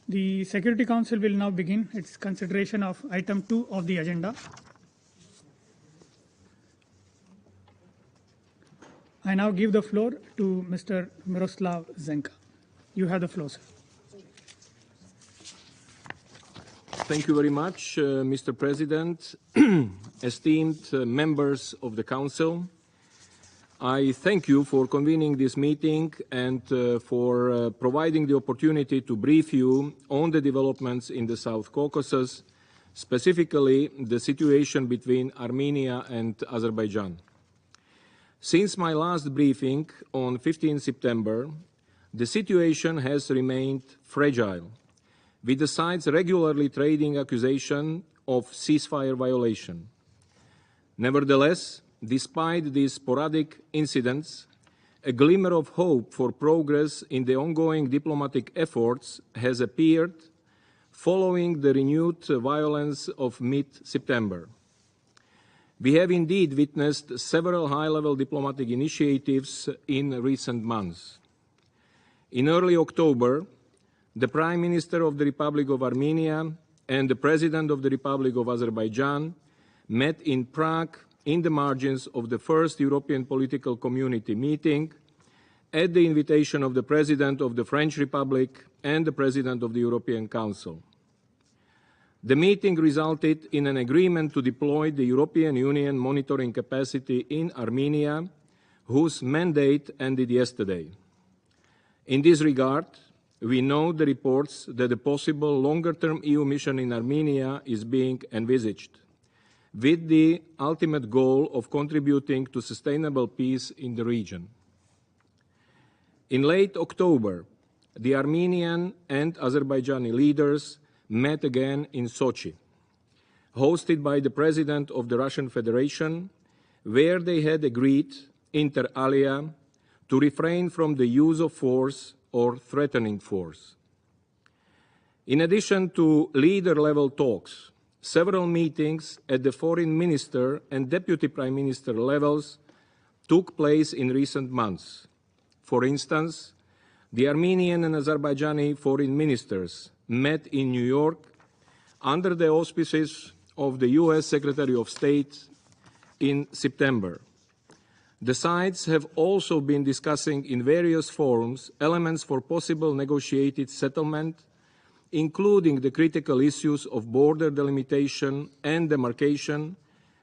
The Security Council will now begin its consideration of item 2 of the agenda. I now give the floor to Mr. Miroslav Zenka. You have the floor, sir. Thank you very much, Mr. President, esteemed members of the Council. I thank you for convening this meeting and for providing the opportunity to brief you on the developments in the South Caucasus, specifically the situation between Armenia and Azerbaijan. Since my last briefing on 15 September, the situation has remained fragile, with the sides regularly trading accusation of ceasefire violation. Nevertheless, despite these sporadic incidents, a glimmer of hope for progress in the ongoing diplomatic efforts has appeared following the renewed violence of mid-September. We have indeed witnessed several high-level diplomatic initiatives in recent months. In early October, the Prime Minister of the Republic of Armenia and the President of the Republic of Azerbaijan met in Prague in the margins of the first European Political Community meeting at the invitation of the President of the French Republic and the President of the European Council. The meeting resulted in an agreement to deploy the European Union monitoring capacity in Armenia, whose mandate ended yesterday. In this regard, we know the reports that a possible longer-term EU mission in Armenia is being envisaged, with the ultimate goal of contributing to sustainable peace in the region. In late October, the Armenian and Azerbaijani leaders met again in Sochi, hosted by the President of the Russian Federation, where they had agreed, inter alia, to refrain from the use of force or threatening force. In addition to leader-level talks, several meetings at the foreign minister and deputy prime minister levels took place in recent months. For instance, the Armenian and Azerbaijani foreign ministers met in New York under the auspices of the US Secretary of State in September. The sides have also been discussing in various forums elements for possible negotiated settlement, including the critical issues of border delimitation and demarcation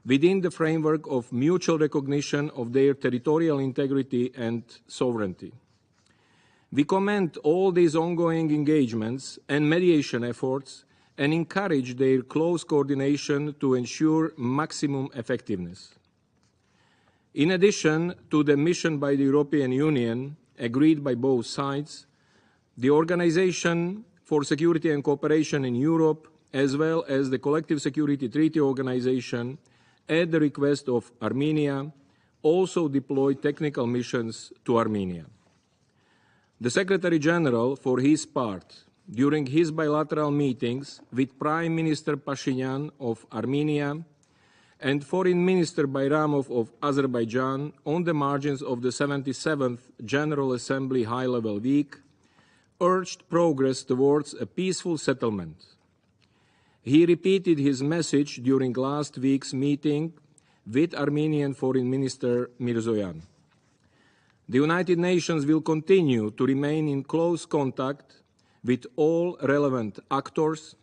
within the framework of mutual recognition of their territorial integrity and sovereignty. We commend all these ongoing engagements and mediation efforts and encourage their close coordination to ensure maximum effectiveness. In addition to the mission by the European Union, agreed by both sides, the Organization for Security and Cooperation in Europe, as well as the Collective Security Treaty Organization, at the request of Armenia, also deployed technical missions to Armenia. The Secretary General, for his part, during his bilateral meetings with Prime Minister Pashinyan of Armenia and Foreign Minister Bayramov of Azerbaijan on the margins of the 77th General Assembly High-Level Week, urged progress towards a peaceful settlement. He repeated his message during last week's meeting with Armenian Foreign Minister Mirzoyan. The United Nations will continue to remain in close contact with all relevant actors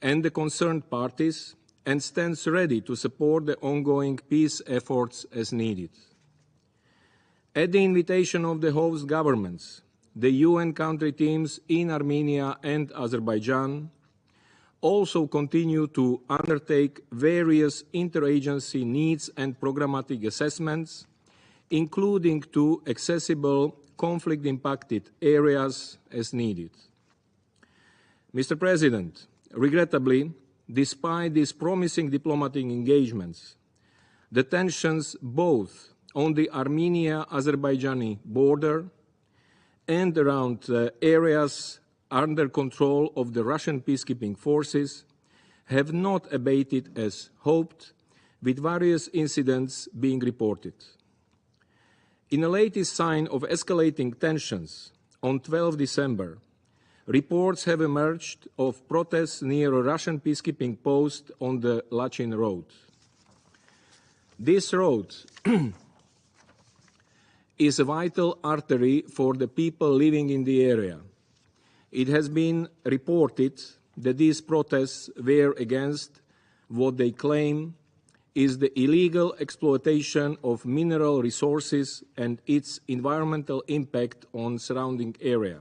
and the concerned parties and stands ready to support the ongoing peace efforts as needed. At the invitation of the host governments, the UN country teams in Armenia and Azerbaijan also continue to undertake various interagency needs and programmatic assessments, including to accessible conflict-impacted areas as needed. Mr. President, regrettably, despite these promising diplomatic engagements, the tensions both on the Armenia-Azerbaijani border and around areas under control of the Russian peacekeeping forces have not abated as hoped, with various incidents being reported. In a latest sign of escalating tensions, on 12 December, reports have emerged of protests near a Russian peacekeeping post on the Lachin road. This road is a vital artery for the people living in the area. It has been reported that these protests were against what they claim is the illegal exploitation of mineral resources and its environmental impact on surrounding area.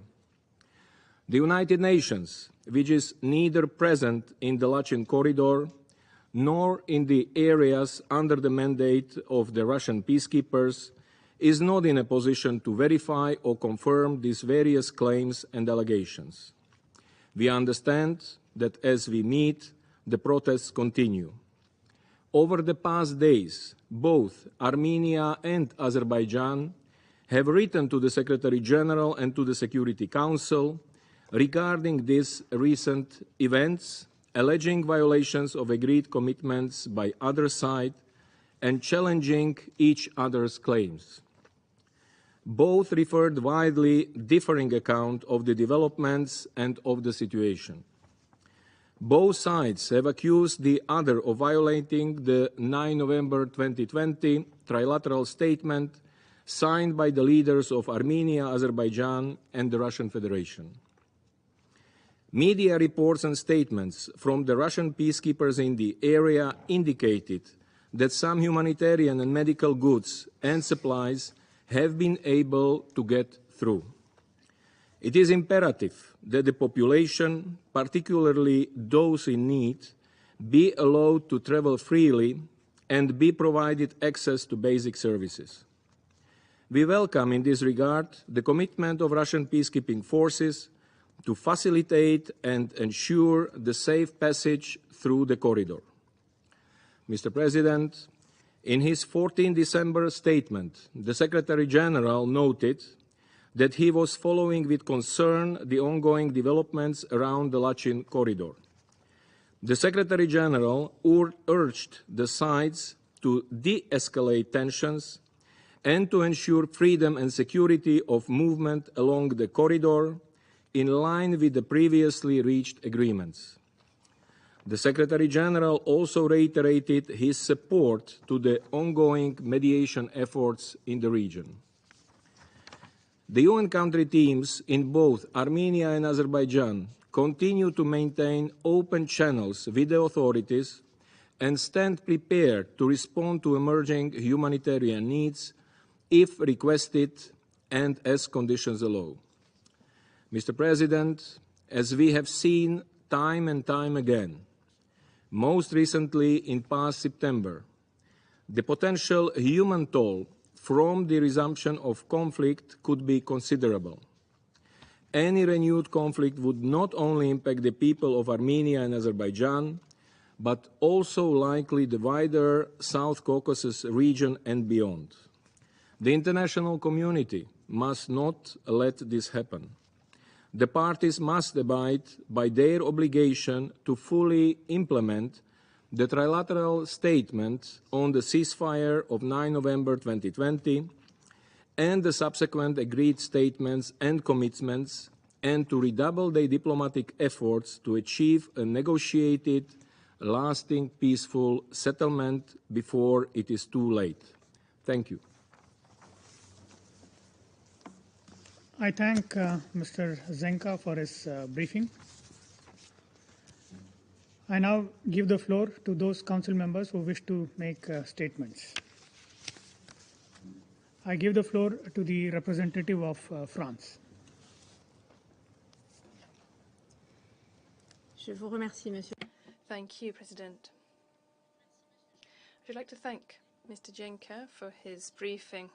The United Nations, which is neither present in the Lachin corridor nor in the areas under the mandate of the Russian peacekeepers, is not in a position to verify or confirm these various claims and allegations. We understand that as we meet, the protests continue. Over the past days, both Armenia and Azerbaijan have written to the Secretary General and to the Security Council regarding these recent events, alleging violations of agreed commitments by either side and challenging each other's claims. Both referred widely differing account of the developments and of the situation. Both sides have accused the other of violating the 9 November 2020 trilateral statement signed by the leaders of Armenia, Azerbaijan, and the Russian Federation. Media reports and statements from the Russian peacekeepers in the area indicated that some humanitarian and medical goods and supplies have been able to get through. It is imperative that the population, particularly those in need, be allowed to travel freely and be provided access to basic services. We welcome in this regard the commitment of Russian peacekeeping forces to facilitate and ensure the safe passage through the corridor. Mr. President, in his 14 December statement, the Secretary General noted that he was following with concern the ongoing developments around the Lachin corridor. The Secretary General urged the sides to de-escalate tensions and to ensure freedom and security of movement along the corridor in line with the previously reached agreements. The Secretary General also reiterated his support to the ongoing mediation efforts in the region. The UN country teams in both Armenia and Azerbaijan continue to maintain open channels with the authorities and stand prepared to respond to emerging humanitarian needs if requested and as conditions allow. Mr. President, as we have seen time and time again, most recently in past September, the potential human toll from the resumption of conflict could be considerable. Any renewed conflict would not only impact the people of Armenia and Azerbaijan, but also likely the wider South Caucasus region and beyond. The international community must not let this happen. The parties must abide by their obligation to fully implement the trilateral statement on the ceasefire of 9 November 2020 and the subsequent agreed statements and commitments, and to redouble their diplomatic efforts to achieve a negotiated, lasting, peaceful settlement before it is too late. Thank you. I thank Mr. Zenka for his briefing. I now give the floor to those council members who wish to make statements. I give the floor to the representative of France. Je vous remercie, Monsieur. Thank you, President. I would like to thank Mr. Jenka for his briefing.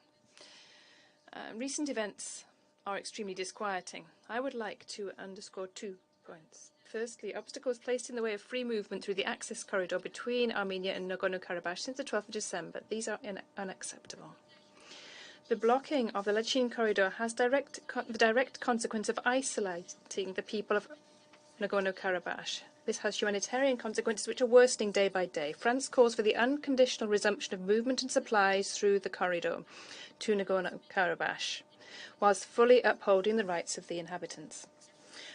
Recent events are extremely disquieting. I would like to underscore 2 points. Firstly, obstacles placed in the way of free movement through the access corridor between Armenia and Nagorno-Karabakh since the 12th of December. These are unacceptable. The blocking of the Lachin corridor has the direct consequence of isolating the people of Nagorno-Karabakh. This has humanitarian consequences which are worsening day by day. France calls for the unconditional resumption of movement and supplies through the corridor to Nagorno-Karabakh, whilst fully upholding the rights of the inhabitants.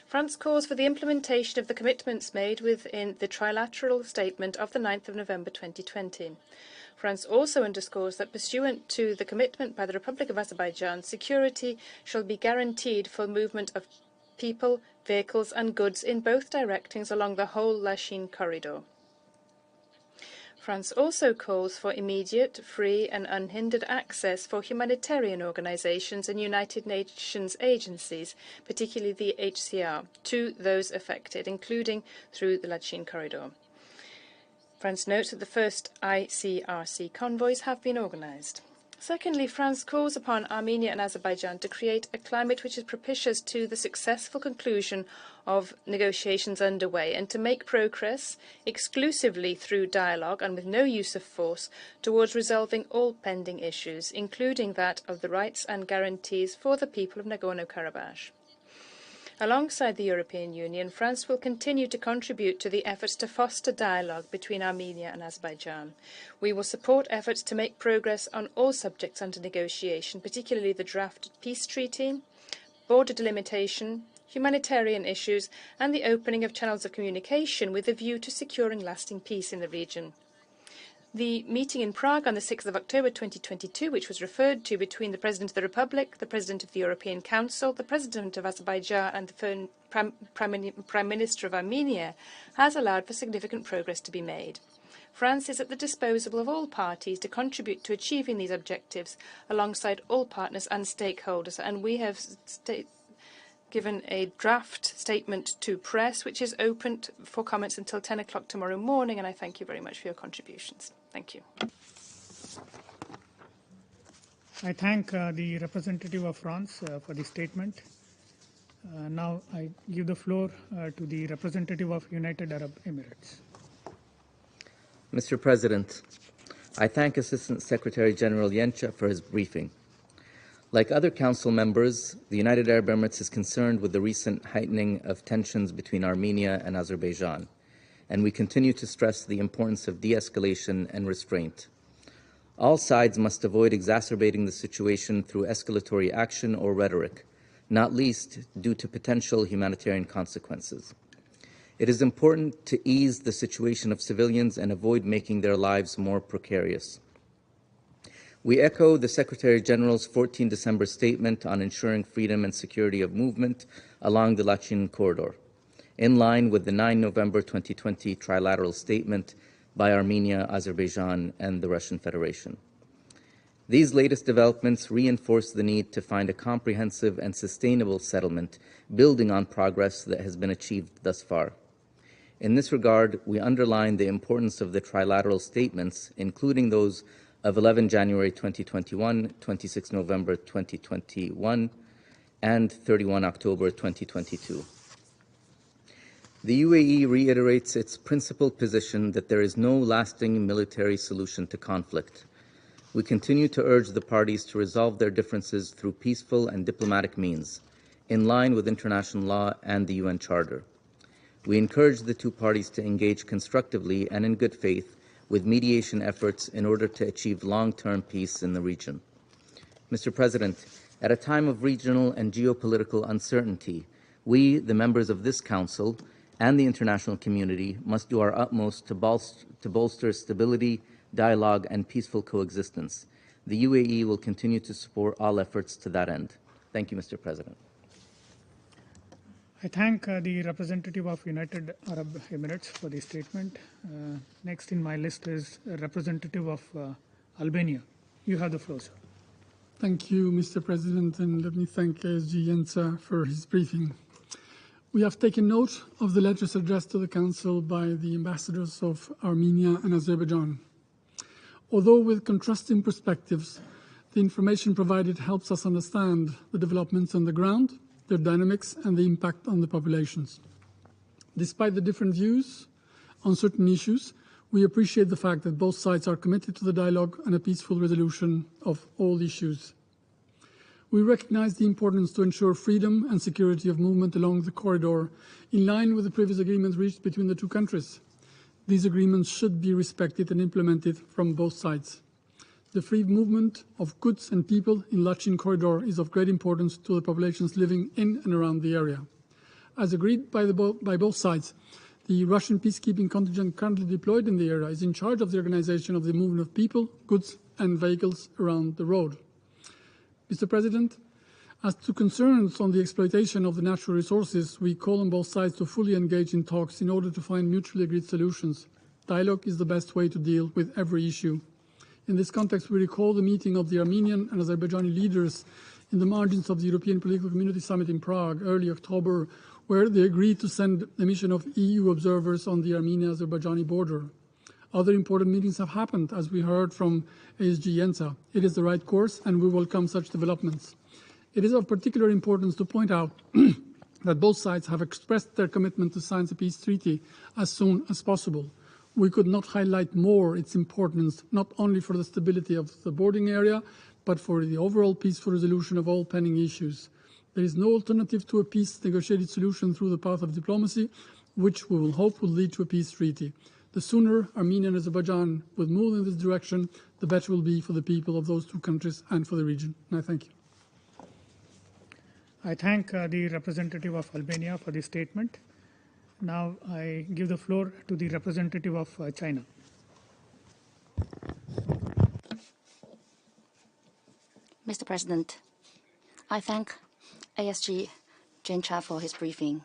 France calls for the implementation of the commitments made within the trilateral statement of the 9th of November 2020. France also underscores that pursuant to the commitment by the Republic of Azerbaijan, security shall be guaranteed for movement of people, vehicles and goods in both directions along the whole Lachin corridor. France also calls for immediate, free and unhindered access for humanitarian organisations and United Nations agencies, particularly the HCR, to those affected, including through the Lachin corridor. France notes that the first ICRC convoys have been organised. Secondly, France calls upon Armenia and Azerbaijan to create a climate which is propitious to the successful conclusion of negotiations underway and to make progress exclusively through dialogue and with no use of force towards resolving all pending issues, including that of the rights and guarantees for the people of Nagorno-Karabakh. Alongside the European Union, France will continue to contribute to the efforts to foster dialogue between Armenia and Azerbaijan. We will support efforts to make progress on all subjects under negotiation, particularly the draft peace treaty, border delimitation, humanitarian issues, and the opening of channels of communication with a view to securing lasting peace in the region. The meeting in Prague on the 6th of October 2022, which was referred to between the President of the Republic, the President of the European Council, the President of Azerbaijan and the Prime Minister of Armenia, has allowed for significant progress to be made. France is at the disposal of all parties to contribute to achieving these objectives alongside all partners and stakeholders, and we have given a draft statement to press, which is open for comments until 10 o'clock tomorrow morning, and I thank you very much for your contributions. Thank you. I thank the representative of France for the statement. Now I give the floor to the representative of United Arab Emirates. Mr. President, I thank Assistant Secretary General Yencha for his briefing. Like other Council members, the United Arab Emirates is concerned with the recent heightening of tensions between Armenia and Azerbaijan, and we continue to stress the importance of de-escalation and restraint. All sides must avoid exacerbating the situation through escalatory action or rhetoric, not least due to potential humanitarian consequences. It is important to ease the situation of civilians and avoid making their lives more precarious. We echo the Secretary General's 14 December statement on ensuring freedom and security of movement along the Lachin corridor, in line with the 9 November 2020 trilateral statement by Armenia, Azerbaijan, and the Russian Federation. These latest developments reinforce the need to find a comprehensive and sustainable settlement building on progress that has been achieved thus far. In this regard, we underline the importance of the trilateral statements, including those of 11 January 2021, 26 November 2021, and 31 October 2022. The UAE reiterates its principled position that there is no lasting military solution to conflict. We continue to urge the parties to resolve their differences through peaceful and diplomatic means, in line with international law and the UN Charter. We encourage the two parties to engage constructively and in good faith with mediation efforts in order to achieve long-term peace in the region. Mr. President, at a time of regional and geopolitical uncertainty, we, the members of this Council, and the international community must do our utmost to bolster stability, dialogue, and peaceful coexistence. The UAE will continue to support all efforts to that end. Thank you, Mr. President. I thank the representative of United Arab Emirates for the statement. Next in my list is a representative of Albania. You have the floor, sir. Thank you, Mr. President, and let me thank SG Yensa for his briefing. We have taken note of the letters addressed to the Council by the ambassadors of Armenia and Azerbaijan. Although with contrasting perspectives, the information provided helps us understand the developments on the ground, their dynamics, and the impact on the populations. Despite the different views on certain issues, we appreciate the fact that both sides are committed to the dialogue and a peaceful resolution of all issues. We recognize the importance to ensure freedom and security of movement along the corridor, in line with the previous agreements reached between the two countries. These agreements should be respected and implemented from both sides. The free movement of goods and people in Lachin corridor is of great importance to the populations living in and around the area. As agreed by both sides, the Russian peacekeeping contingent currently deployed in the area is in charge of the organization of the movement of people, goods and vehicles around the road. Mr. President, as to concerns on the exploitation of the natural resources, we call on both sides to fully engage in talks in order to find mutually agreed solutions. Dialogue is the best way to deal with every issue. In this context, we recall the meeting of the Armenian and Azerbaijani leaders in the margins of the European Political Community Summit in Prague early October, where they agreed to send a mission of EU observers on the Armenia-Azerbaijani border. Other important meetings have happened, as we heard from ASG Yensa. It is the right course, and we welcome such developments. It is of particular importance to point out that both sides have expressed their commitment to sign the peace treaty as soon as possible. We could not highlight more its importance, not only for the stability of the bordering area, but for the overall peaceful resolution of all pending issues. There is no alternative to a peace negotiated solution through the path of diplomacy, which we will hope will lead to a peace treaty. The sooner Armenia and Azerbaijan will move in this direction, the better it will be for the people of those two countries and for the region. And I thank you. I thank the representative of Albania for the statement. Now I give the floor to the representative of China. Mr. President, I thank ASG Gencha for his briefing.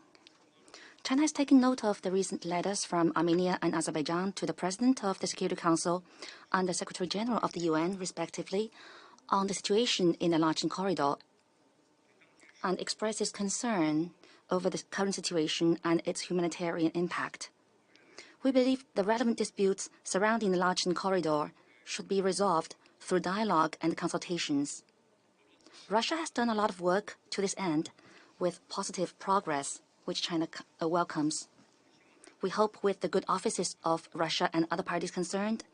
China has taken note of the recent letters from Armenia and Azerbaijan to the President of the Security Council and the Secretary General of the UN, respectively, on the situation in the Lachin corridor, and expresses concern over the current situation and its humanitarian impact. We believe the relevant disputes surrounding the Lachin corridor should be resolved through dialogue and consultations. Russia has done a lot of work to this end, with positive progress, which China welcomes. We hope with the good offices of Russia and other parties concerned,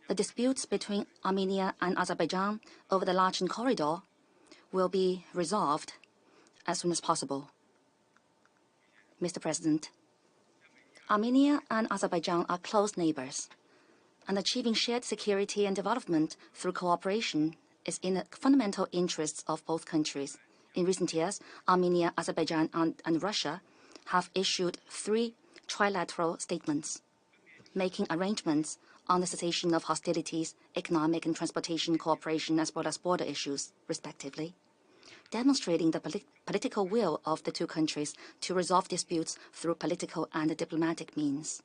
the disputes between Armenia and Azerbaijan over the Lachin corridor will be resolved as soon as possible. Mr. President, Armenia and Azerbaijan are close neighbors, and achieving shared security and development through cooperation is in the fundamental interests of both countries. In recent years, Armenia, Azerbaijan, and Russia have issued 3 trilateral statements, making arrangements on the cessation of hostilities, economic and transportation cooperation, as well as border issues, respectively, demonstrating the political will of the two countries to resolve disputes through political and diplomatic means.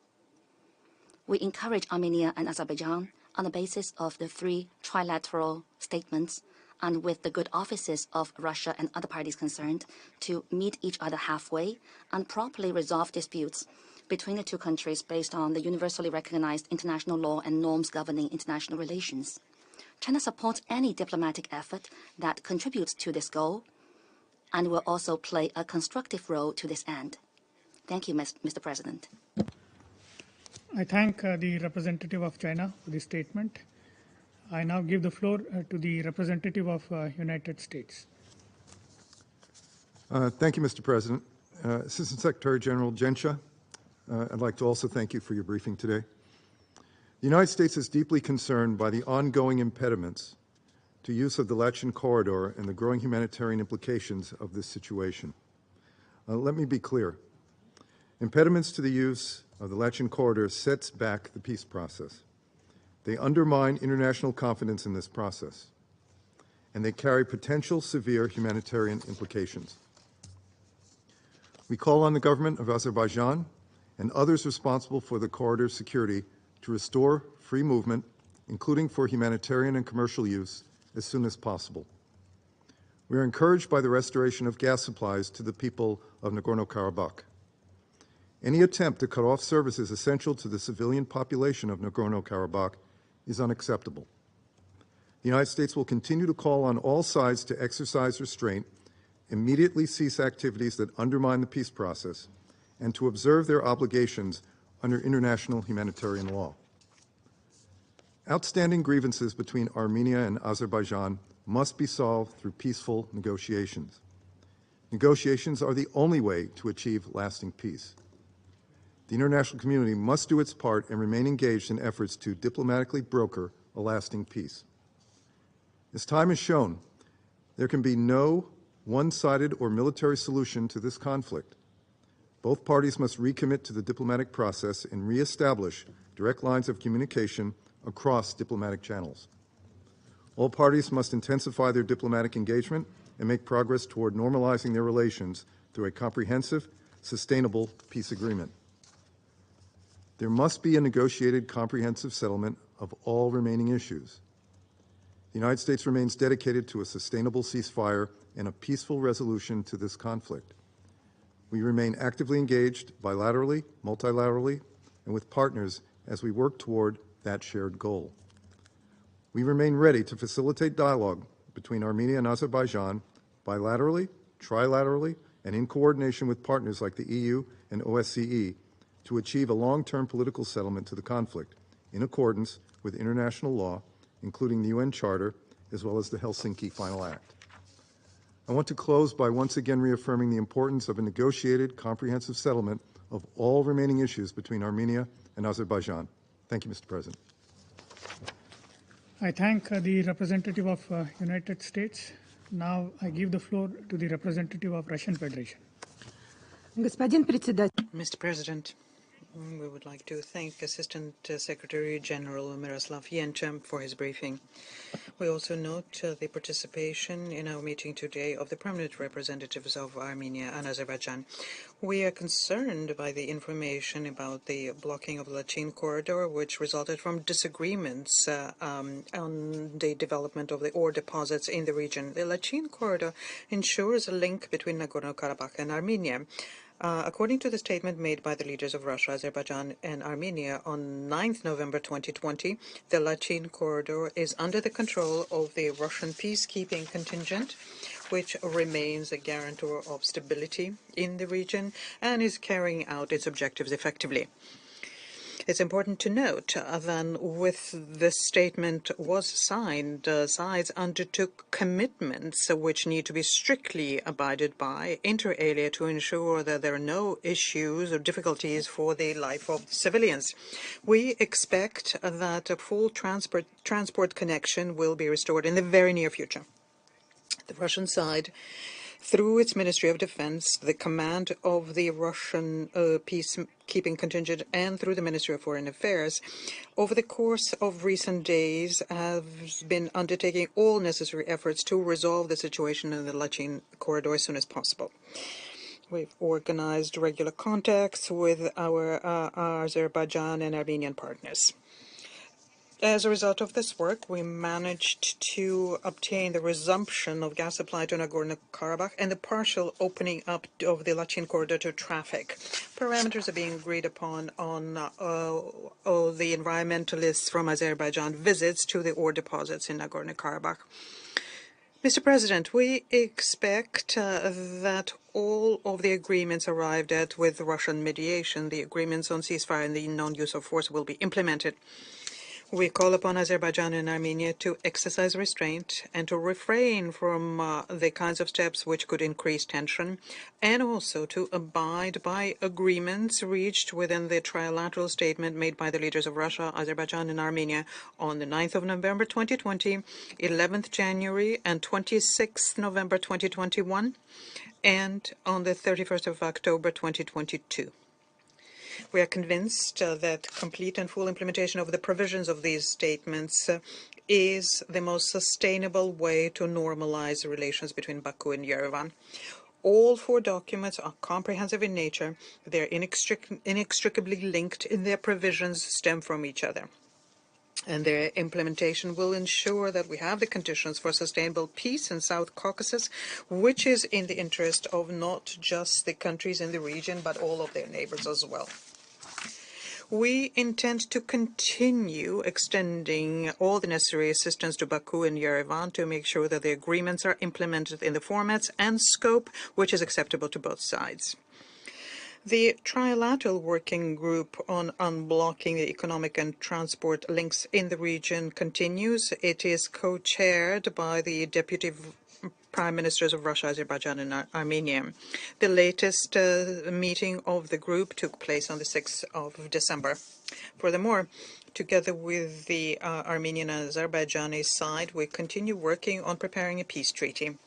We encourage Armenia and Azerbaijan, on the basis of the 3 trilateral statements and with the good offices of Russia and other parties concerned, to meet each other halfway and properly resolve disputes between the two countries based on the universally recognized international law and norms governing international relations. China supports any diplomatic effort that contributes to this goal and will also play a constructive role to this end. Thank you, Mr. President. I thank the representative of China for the statement. I now give the floor to the representative of United States. Thank you, Mr. President. Assistant Secretary General Gencha, I'd like to also thank you for your briefing today. The United States is deeply concerned by the ongoing impediments to use of the Lachin corridor and the growing humanitarian implications of this situation. Let me be clear. Impediments to the use of the Lachin corridor sets back the peace process. They undermine international confidence in this process, and they carry potential severe humanitarian implications. We call on the government of Azerbaijan and others responsible for the corridor's security to restore free movement, including for humanitarian and commercial use, as soon as possible. We are encouraged by the restoration of gas supplies to the people of Nagorno-Karabakh. Any attempt to cut off services essential to the civilian population of Nagorno-Karabakh is unacceptable. The United States will continue to call on all sides to exercise restraint, immediately cease activities that undermine the peace process, and to observe their obligations under international humanitarian law. Outstanding grievances between Armenia and Azerbaijan must be solved through peaceful negotiations. Negotiations are the only way to achieve lasting peace. The international community must do its part and remain engaged in efforts to diplomatically broker a lasting peace. As time has shown, there can be no one-sided or military solution to this conflict. Both parties must recommit to the diplomatic process and reestablish direct lines of communication across diplomatic channels. All parties must intensify their diplomatic engagement and make progress toward normalizing their relations through a comprehensive, sustainable peace agreement. There must be a negotiated, comprehensive settlement of all remaining issues. The United States remains dedicated to a sustainable ceasefire and a peaceful resolution to this conflict. We remain actively engaged bilaterally, multilaterally, and with partners as we work toward that shared goal. We remain ready to facilitate dialogue between Armenia and Azerbaijan bilaterally, trilaterally, and in coordination with partners like the EU and OSCE to achieve a long-term political settlement to the conflict in accordance with international law, including the UN Charter, as well as the Helsinki Final Act. I want to close by once again reaffirming the importance of a negotiated, comprehensive settlement of all remaining issues between Armenia and Azerbaijan. Thank you, Mr. President. I thank the representative of United States. Now I give the floor to the representative of Russian Federation. Mr. President, we would like to thank Assistant Secretary General Miroslav Yencha for his briefing. We also note the participation in our meeting today of the permanent representatives of Armenia and Azerbaijan. We are concerned by the information about the blocking of the Lachin corridor, which resulted from disagreements on the development of the ore deposits in the region. The Lachin corridor ensures a link between Nagorno-Karabakh and Armenia. According to the statement made by the leaders of Russia, Azerbaijan, and Armenia on 9th November 2020, the Lachin corridor is under the control of the Russian peacekeeping contingent, which remains a guarantor of stability in the region and is carrying out its objectives effectively. It's important to note that with this statement was signed, sides undertook commitments which need to be strictly abided by, inter alia, to ensure that there are no issues or difficulties for the life of civilians. We expect that a full transport connection will be restored in the very near future. The Russian side, through its Ministry of Defense, the command of the Russian peacekeeping contingent, and through the Ministry of Foreign Affairs, over the course of recent days have been undertaking all necessary efforts to resolve the situation in the Lachin corridor as soon as possible. We've organized regular contacts with our Azerbaijan and Armenian partners. As a result of this work, we managed to obtain the resumption of gas supply to Nagorno-Karabakh and the partial opening up of the Lachin corridor to traffic. Parameters are being agreed upon on the environmentalists from Azerbaijan visits to the ore deposits in Nagorno-Karabakh. Mr. President, we expect that all of the agreements arrived at with Russian mediation, the agreements on ceasefire and the non-use of force, will be implemented. We call upon Azerbaijan and Armenia to exercise restraint and to refrain from the kinds of steps which could increase tension, and also to abide by agreements reached within the trilateral statement made by the leaders of Russia, Azerbaijan, and Armenia on the 9th of November 2020, 11th January, and 26th November 2021, and on the 31st of October 2022. We are convinced that complete and full implementation of the provisions of these statements is the most sustainable way to normalize relations between Baku and Yerevan. All four documents are comprehensive in nature. They are inextricably linked in their provisions, stem from each other. And their implementation will ensure that we have the conditions for sustainable peace in South Caucasus, which is in the interest of not just the countries in the region, but all of their neighbors as well. We intend to continue extending all the necessary assistance to Baku and Yerevan to make sure that the agreements are implemented in the formats and scope which is acceptable to both sides. The trilateral working group on unblocking the economic and transport links in the region continues. It is co-chaired by the Deputy Prime Ministers of Russia, Azerbaijan, and Armenia. The latest meeting of the group took place on the 6th of December. Furthermore, together with the Armenian and Azerbaijani side, we continue working on preparing a peace treaty.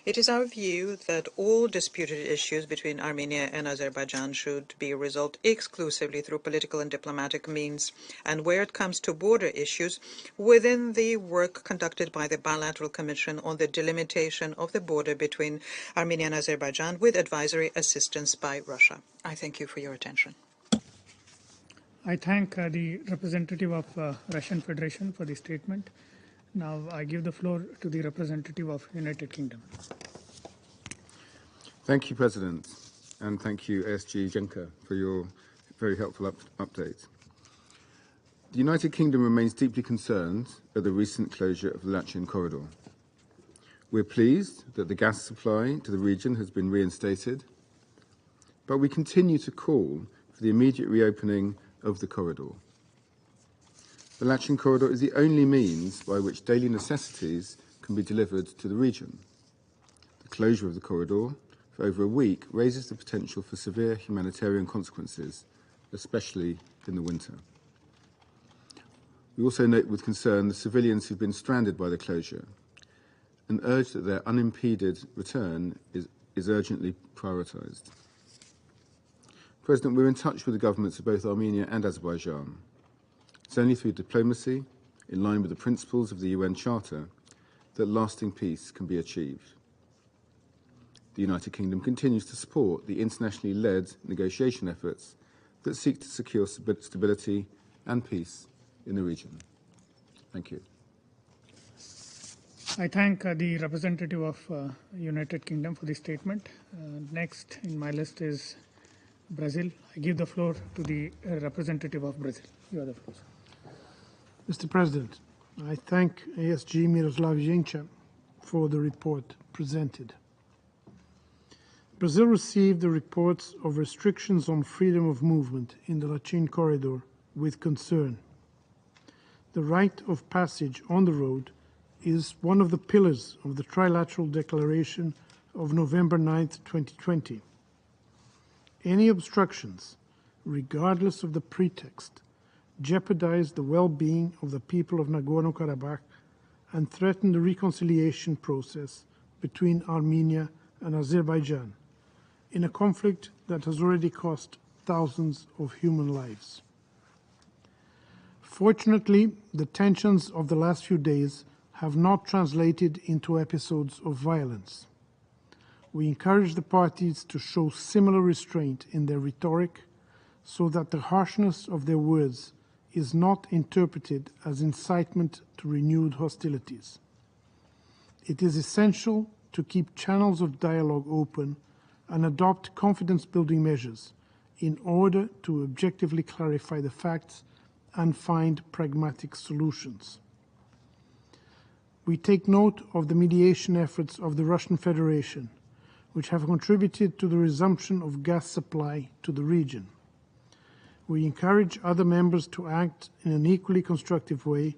It is our view that all disputed issues between Armenia and Azerbaijan should be resolved exclusively through political and diplomatic means, and where it comes to border issues, within the work conducted by the Bilateral Commission on the delimitation of the border between Armenia and Azerbaijan with advisory assistance by Russia. I thank you for your attention. I thank the representative of Russian Federation for the statement. Now I give the floor to the representative of United Kingdom. Thank you, President, and thank you, ASG Jenka, for your very helpful update. The United Kingdom remains deeply concerned at the recent closure of the Lachin corridor. We're pleased that the gas supply to the region has been reinstated, but we continue to call for the immediate reopening of the corridor. The Lachin corridor is the only means by which daily necessities can be delivered to the region. The closure of the corridor for over a week raises the potential for severe humanitarian consequences, especially in the winter. We also note with concern the civilians who've been stranded by the closure and urge that their unimpeded return is urgently prioritised. President, we're in touch with the governments of both Armenia and Azerbaijan. It's only through diplomacy, in line with the principles of the UN Charter, that lasting peace can be achieved. The United Kingdom continues to support the internationally led negotiation efforts that seek to secure stability and peace in the region. Thank you. I thank the representative of United Kingdom for the statement. Next in my list is Brazil. I give the floor to the representative of Brazil. You have the floor. Mr. President, I thank ASG Miroslav Jenča for the report presented. Brazil received the reports of restrictions on freedom of movement in the Lachin corridor with concern. The right of passage on the road is one of the pillars of the Trilateral Declaration of November 9, 2020. Any obstructions, regardless of the pretext, jeopardize the well-being of the people of Nagorno-Karabakh and threaten the reconciliation process between Armenia and Azerbaijan in a conflict that has already cost thousands of human lives. Fortunately, the tensions of the last few days have not translated into episodes of violence. We encourage the parties to show similar restraint in their rhetoric so that the harshness of their words is not interpreted as incitement to renewed hostilities. It is essential to keep channels of dialogue open and adopt confidence-building measures in order to objectively clarify the facts and find pragmatic solutions. We take note of the mediation efforts of the Russian Federation, which have contributed to the resumption of gas supply to the region. We encourage other members to act in an equally constructive way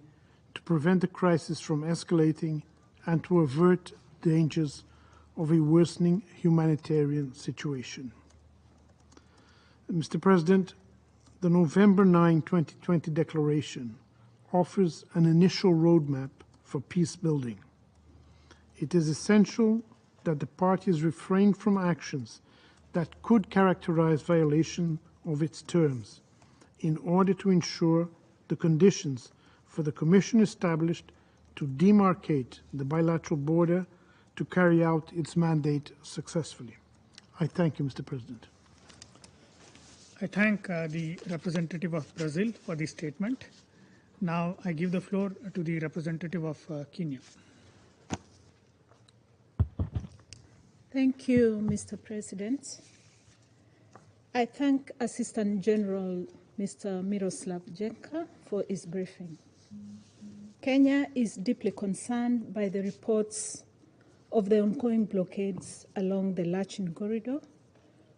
to prevent the crisis from escalating and to avert dangers of a worsening humanitarian situation. Mr. President, the November 9, 2020 declaration offers an initial roadmap for peace building. It is essential that the parties refrain from actions that could characterize violation of its terms in order to ensure the conditions for the Commission established to demarcate the bilateral border to carry out its mandate successfully. I thank you, Mr. President. I thank the representative of Brazil for the statement. Now I give the floor to the representative of Kenya. Thank you, Mr. President. I thank Assistant General Mr. Miroslav Jenka for his briefing. Kenya is deeply concerned by the reports of the ongoing blockades along the Lachin corridor,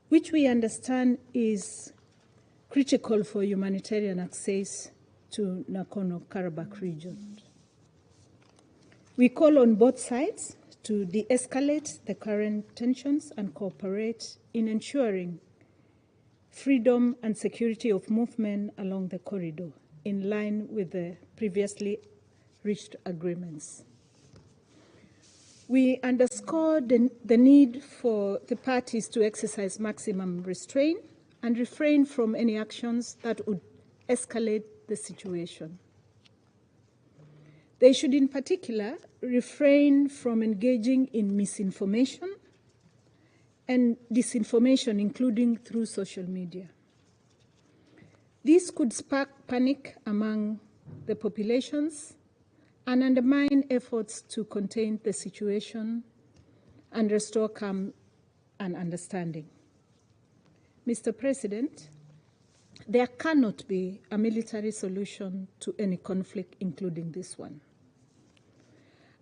which we understand is critical for humanitarian access to Nagorno-Karabakh region. We call on both sides to de-escalate the current tensions and cooperate in ensuring freedom and security of movement along the corridor, in line with the previously reached agreements. We underscore the need for the parties to exercise maximum restraint and refrain from any actions that would escalate the situation. They should in particular refrain from engaging in misinformation and disinformation, including through social media. This could spark panic among the populations and undermine efforts to contain the situation and restore calm and understanding. Mr. President, there cannot be a military solution to any conflict, including this one.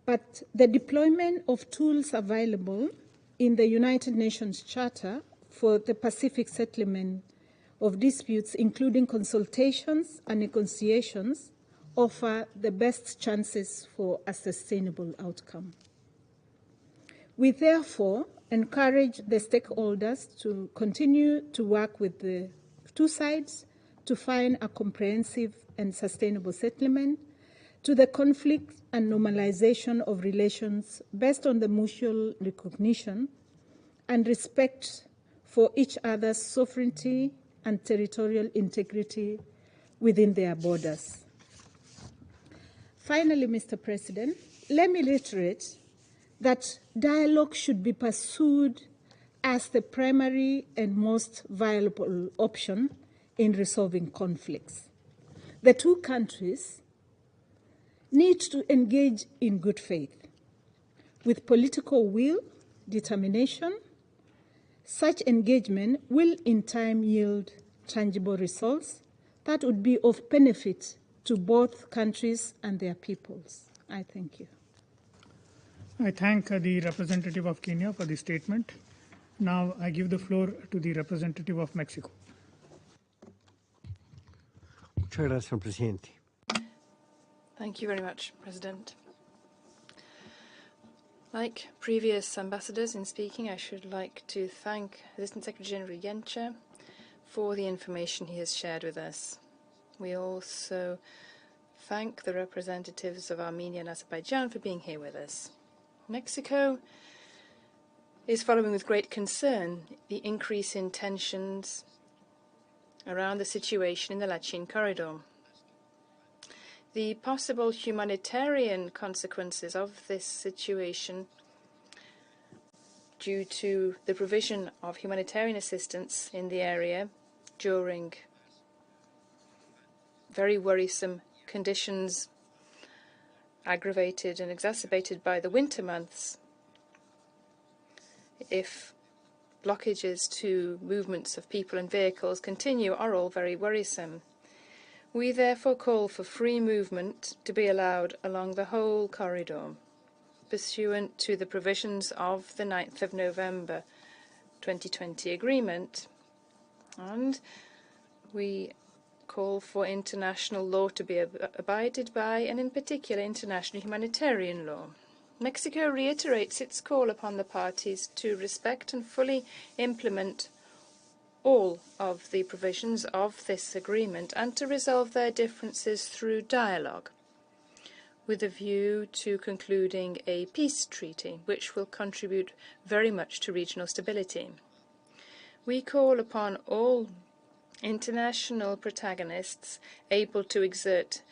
But the deployment of tools available in the United Nations Charter for the Pacific settlement of disputes, including consultations and negotiations, offer the best chances for a sustainable outcome. We therefore encourage the stakeholders to continue to work with the two sides to find a comprehensive and sustainable settlement to the conflict and normalization of relations based on the mutual recognition and respect for each other's sovereignty and territorial integrity within their borders. Finally, Mr. President, let me reiterate that dialogue should be pursued as the primary and most viable option in resolving conflicts. The two countries need to engage in good faith. With political will, determination, such engagement will in time yield tangible results that would be of benefit to both countries and their peoples. I thank you. I thank the representative of Kenya for the statement. Now I give the floor to the representative of Mexico. Muchas gracias, señor presidente. Thank you very much, President. Like previous ambassadors in speaking, I should like to thank Assistant Secretary General Yencha for the information he has shared with us. We also thank the representatives of Armenia and Azerbaijan for being here with us. Mexico is following with great concern the increase in tensions around the situation in the Lachin corridor. The possible humanitarian consequences of this situation due to the provision of humanitarian assistance in the area during very worrisome conditions aggravated and exacerbated by the winter months. If blockages to movements of people and vehicles continue, are all very worrisome. We therefore call for free movement to be allowed along the whole corridor, pursuant to the provisions of the 9th of November 2020 agreement. And we call for international law to be abided by, and in particular international humanitarian law. Mexico reiterates its call upon the parties to respect and fully implement all of the provisions of this agreement and to resolve their differences through dialogue, with a view to concluding a peace treaty which will contribute very much to regional stability. We call upon all international protagonists able to exert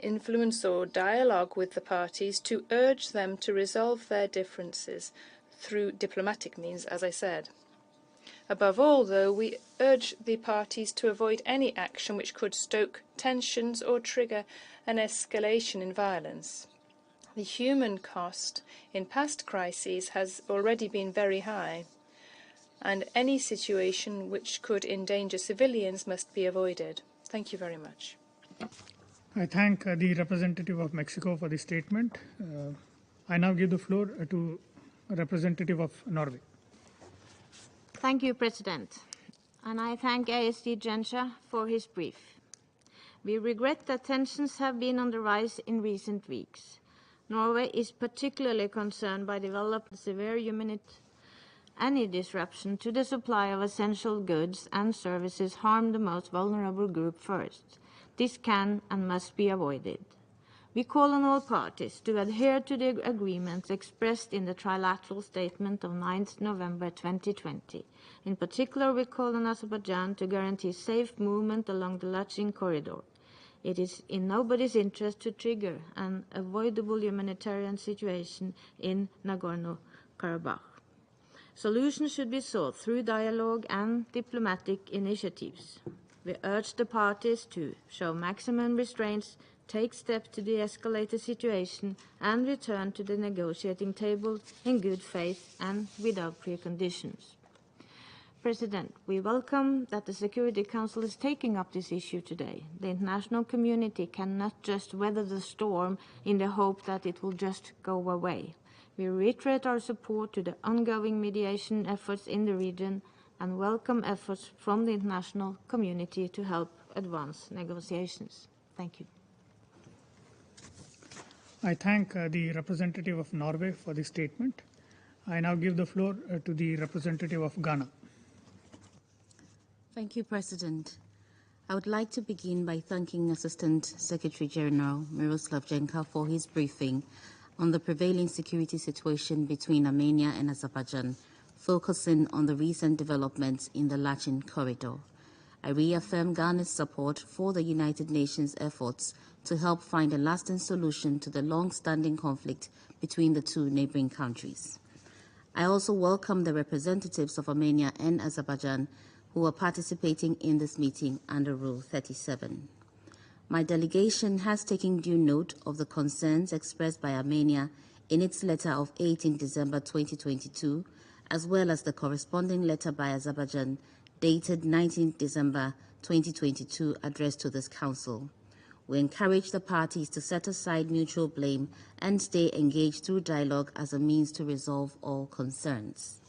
influence or dialogue with the parties to urge them to resolve their differences through diplomatic means, as I said. Above all, though, we urge the parties to avoid any action which could stoke tensions or trigger an escalation in violence. The human cost in past crises has already been very high, and any situation which could endanger civilians must be avoided. Thank you very much. I thank the representative of Mexico for the statement. I now give the floor to a representative of Norway. Thank you, President. And I thank ASD Gensha for his brief. We regret that tensions have been on the rise in recent weeks. Norway is particularly concerned by developing severe any disruption to the supply of essential goods and services harm the most vulnerable group first. This can and must be avoided. We call on all parties to adhere to the agreements expressed in the trilateral statement of 9th November 2020. In particular, we call on Azerbaijan to guarantee safe movement along the Lachin corridor. It is in nobody's interest to trigger an avoidable humanitarian situation in Nagorno-Karabakh. Solutions should be sought through dialogue and diplomatic initiatives. We urge the parties to show maximum restraints, take steps to de-escalate the situation, and return to the negotiating table in good faith and without preconditions. President, we welcome that the Security Council is taking up this issue today. The international community cannot just weather the storm in the hope that it will just go away. We reiterate our support to the ongoing mediation efforts in the region and welcome efforts from the international community to help advance negotiations. Thank you. I thank the representative of Norway for the statement. I now give the floor to the representative of Ghana. Thank you, President. I would like to begin by thanking Assistant Secretary General Miroslav Jenka for his briefing on the prevailing security situation between Armenia and Azerbaijan, focusing on the recent developments in the Lachin corridor. I reaffirm Ghana's support for the United Nations efforts to help find a lasting solution to the long-standing conflict between the two neighboring countries. I also welcome the representatives of Armenia and Azerbaijan who are participating in this meeting under Rule 37. My delegation has taken due note of the concerns expressed by Armenia in its letter of 18 December 2022, as well as the corresponding letter by Azerbaijan dated 19 December 2022 addressed to this Council. We encourage the parties to set aside mutual blame and stay engaged through dialogue as a means to resolve all concerns.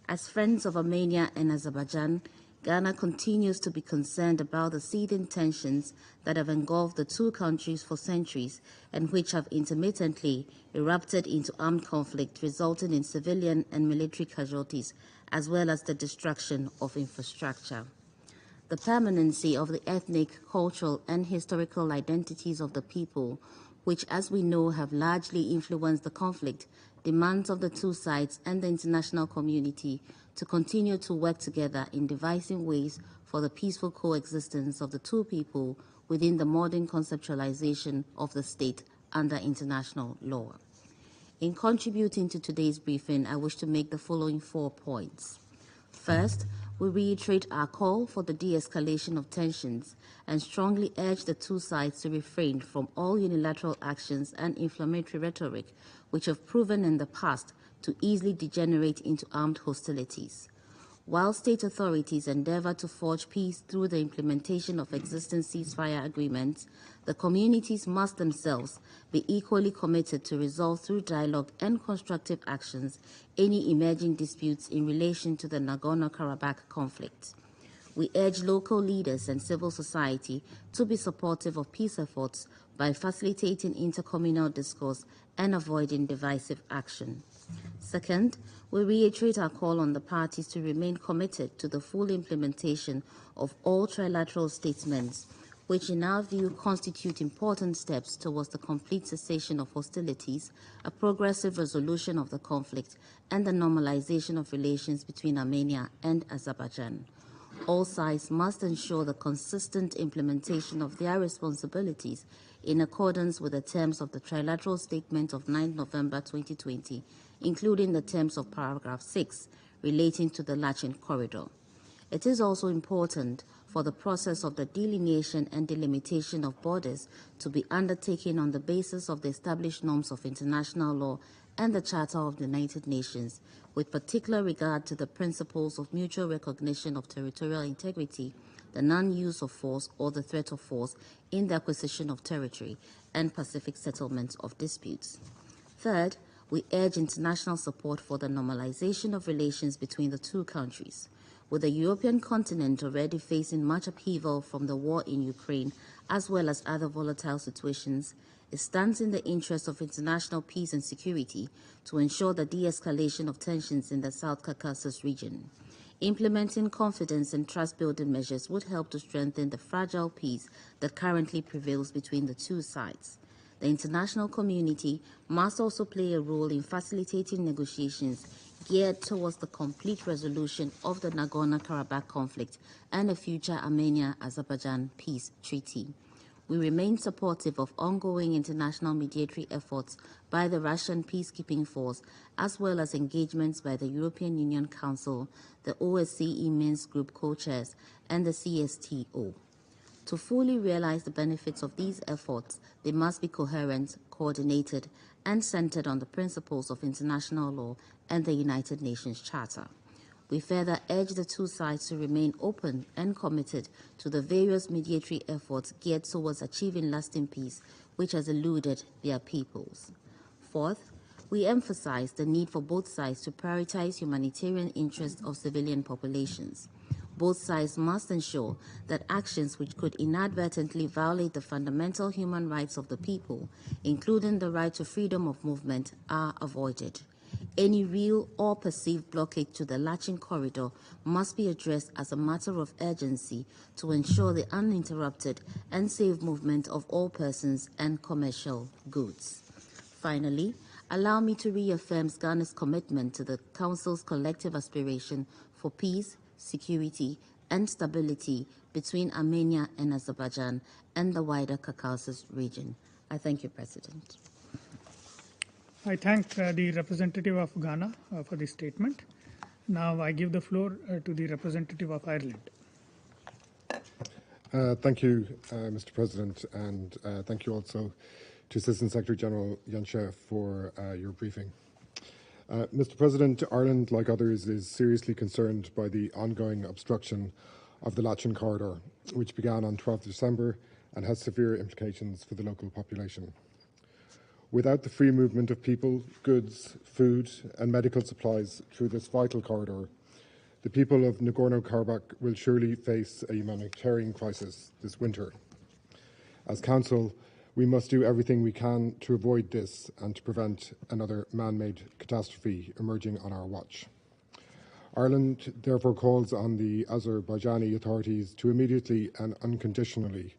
As friends of Armenia and Azerbaijan, Ghana continues to be concerned about the seething tensions that have engulfed the two countries for centuries and which have intermittently erupted into armed conflict, resulting in civilian and military casualties, as well as the destruction of infrastructure. The permanency of the ethnic, cultural, and historical identities of the people, which, as we know, have largely influenced the conflict, demands of the two sides and the international community to continue to work together in devising ways for the peaceful coexistence of the two people within the modern conceptualization of the state under international law. In contributing to today's briefing, I wish to make the following 4 points. First, we reiterate our call for the de-escalation of tensions and strongly urge the two sides to refrain from all unilateral actions and inflammatory rhetoric which have proven in the past to easily degenerate into armed hostilities. While state authorities endeavor to forge peace through the implementation of existing ceasefire agreements, the communities must themselves be equally committed to resolve through dialogue and constructive actions any emerging disputes in relation to the Nagorno-Karabakh conflict. We urge local leaders and civil society to be supportive of peace efforts by facilitating intercommunal discourse and avoiding divisive action. Second, we reiterate our call on the parties to remain committed to the full implementation of all trilateral statements, which in our view constitute important steps towards the complete cessation of hostilities, a progressive resolution of the conflict, and the normalization of relations between Armenia and Azerbaijan. All sides must ensure the consistent implementation of their responsibilities in accordance with the terms of the trilateral statement of 9 November 2020, including the terms of paragraph 6 relating to the Lachin corridor. It is also important for the process of the delineation and delimitation of borders to be undertaken on the basis of the established norms of international law and the Charter of the United Nations, with particular regard to the principles of mutual recognition of territorial integrity, the non-use of force or the threat of force in the acquisition of territory, and pacific settlement of disputes. Third, we urge international support for the normalization of relations between the two countries. With the European continent already facing much upheaval from the war in Ukraine, as well as other volatile situations, it stands in the interest of international peace and security to ensure the de-escalation of tensions in the South Caucasus region. Implementing confidence and trust-building measures would help to strengthen the fragile peace that currently prevails between the two sides. the international community must also play a role in facilitating negotiations geared towards the complete resolution of the Nagorno-Karabakh conflict and a future Armenia-Azerbaijan peace treaty. We remain supportive of ongoing international mediatory efforts by the Russian peacekeeping force, as well as engagements by the European Union Council, the OSCE Minsk Group co-chairs, and the CSTO. To fully realize the benefits of these efforts, they must be coherent, coordinated, and centered on the principles of international law and the United Nations Charter. We further urge the two sides to remain open and committed to the various mediatory efforts geared towards achieving lasting peace, which has eluded their peoples. Fourth, we emphasize the need for both sides to prioritize humanitarian interests of civilian populations. Both sides must ensure that actions which could inadvertently violate the fundamental human rights of the people, including the right to freedom of movement, are avoided. Any real or perceived blockade to the Lachin corridor must be addressed as a matter of urgency to ensure the uninterrupted and safe movement of all persons and commercial goods. Finally, allow me to reaffirm Ghana's commitment to the Council's collective aspiration for peace, security, and stability between Armenia and Azerbaijan and the wider Caucasus region. I thank you, President. I thank the representative of Ghana for this statement. Now I give the floor to the representative of Ireland. Thank you, Mr. President, and thank you also to Assistant Secretary General Yencha for your briefing. Mr. President, Ireland, like others, is seriously concerned by the ongoing obstruction of the Lachin corridor, which began on 12 December and has severe implications for the local population. Without the free movement of people, goods, food and medical supplies through this vital corridor, the people of Nagorno-Karabakh will surely face a humanitarian crisis this winter. As Council, we must do everything we can to avoid this and to prevent another man-made catastrophe emerging on our watch. Ireland therefore calls on the Azerbaijani authorities to immediately and unconditionally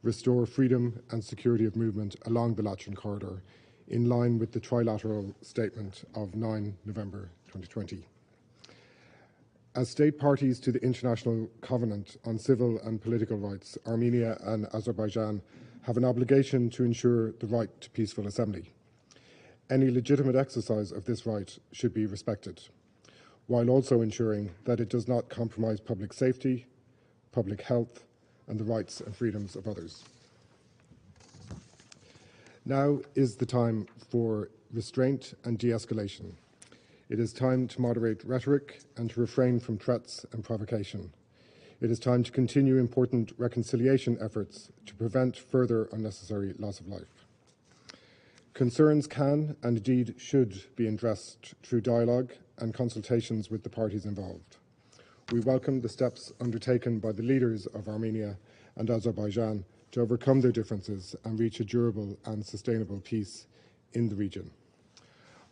restore freedom and security of movement along the Lachin corridor in line with the trilateral statement of 9 November 2020. As state parties to the International Covenant on Civil and Political Rights, Armenia and Azerbaijan have an obligation to ensure the right to peaceful assembly. Any legitimate exercise of this right should be respected, while also ensuring that it does not compromise public safety, public health, and the rights and freedoms of others. Now is the time for restraint and de-escalation. It is time to moderate rhetoric and to refrain from threats and provocation. It is time to continue important reconciliation efforts to prevent further unnecessary loss of life. Concerns can and indeed should be addressed through dialogue and consultations with the parties involved. We welcome the steps undertaken by the leaders of Armenia and Azerbaijan to overcome their differences and reach a durable and sustainable peace in the region.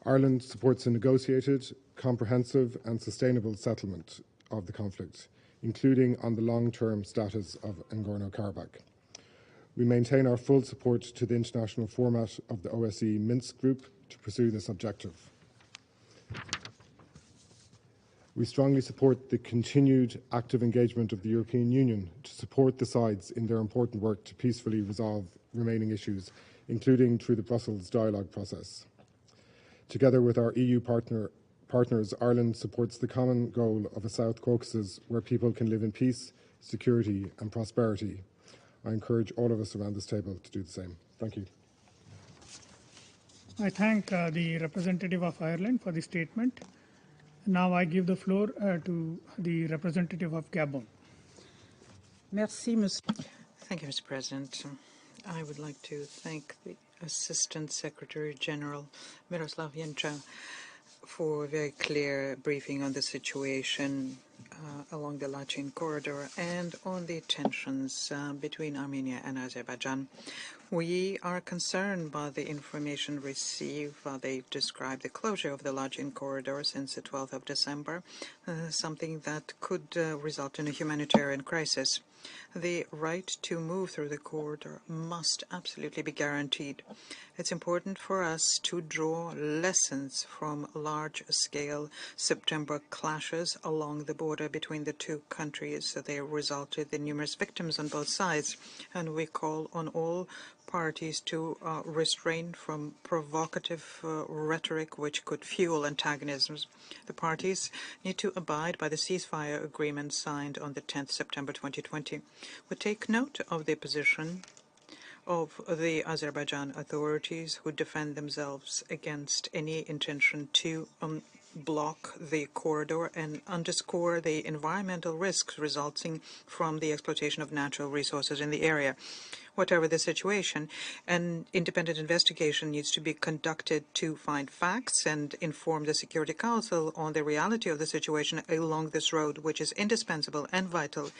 Ireland supports a negotiated, comprehensive and sustainable settlement of the conflict, including on the long-term status of Nagorno-Karabakh. We maintain our full support to the international format of the OSCE Minsk Group to pursue this objective. We strongly support the continued active engagement of the European Union to support the sides in their important work to peacefully resolve remaining issues, including through the Brussels dialogue process. Together with our EU partners, Ireland supports the common goal of a South Caucasus where people can live in peace, security and prosperity. I encourage all of us around this table to do the same. Thank you. I thank the representative of Ireland for the statement. Now I give the floor to the representative of Gabon. Merci, Monsieur. Thank you, Mr. President. I would like to thank the Assistant Secretary General Miroslav Yencha for a very clear briefing on the situation along the Lachin corridor and on the tensions between Armenia and Azerbaijan. We are concerned by the information received. They describe the closure of the Lachin corridor since the 12th of December, something that could result in a humanitarian crisis. The right to move through the corridor must absolutely be guaranteed. It's important for us to draw lessons from large-scale September clashes along the border between the two countries. They resulted in numerous victims on both sides, and we call on all parties to restrain from provocative rhetoric which could fuel antagonisms. The parties need to abide by the ceasefire agreement signed on the 10th September 2020. We take note of the position of the Azerbaijan authorities who defend themselves against any intention to block the corridor and underscore the environmental risks resulting from the exploitation of natural resources in the area. Whatever the situation, an independent investigation needs to be conducted to find facts and inform the Security Council on the reality of the situation along this road, which is indispensable and vital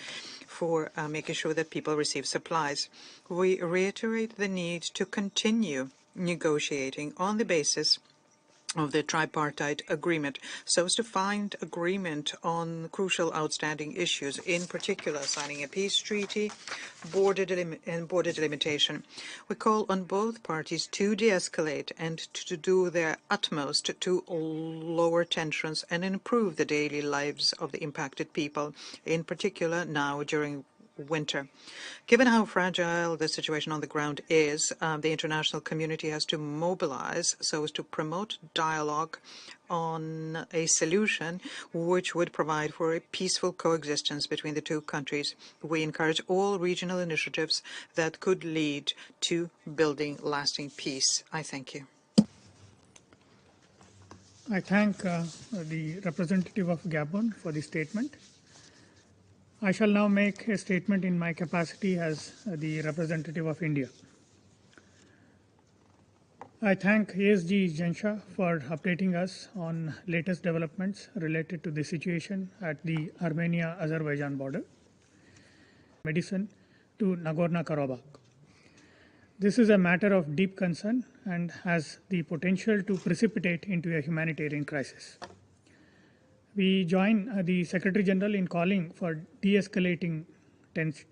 for making sure that people receive supplies. We reiterate the need to continue negotiating on the basis of the tripartite agreement so as to find agreement on crucial outstanding issues, in particular signing a peace treaty, border delimitation. We call on both parties to de-escalate and to do their utmost to lower tensions and improve the daily lives of the impacted people, in particular now during winter. Given how fragile the situation on the ground is, the international community has to mobilize so as to promote dialogue on a solution which would provide for a peaceful coexistence between the two countries. We encourage all regional initiatives that could lead to building lasting peace. I thank you. I thank the representative of Gabon for the statement. I shall now make a statement in my capacity as the representative of India. I thank ASG Gensha for updating us on latest developments related to the situation at the Armenia-Azerbaijan border, medicine to Nagorno-Karabakh. This is a matter of deep concern and has the potential to precipitate into a humanitarian crisis. We join the Secretary General in calling for de-escalating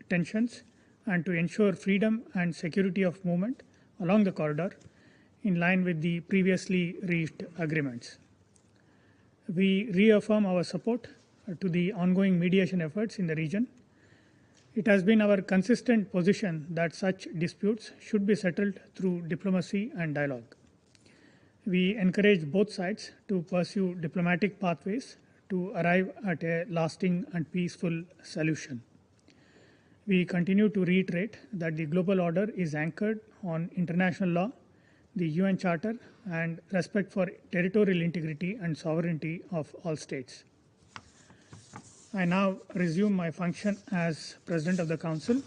tensions and to ensure freedom and security of movement along the corridor in line with the previously reached agreements. We reaffirm our support to the ongoing mediation efforts in the region. It has been our consistent position that such disputes should be settled through diplomacy and dialogue. We encourage both sides to pursue diplomatic pathways to arrive at a lasting and peaceful solution. We continue to reiterate that the global order is anchored on international law, the UN Charter, and respect for territorial integrity and sovereignty of all states. I now resume my function as President of the Council.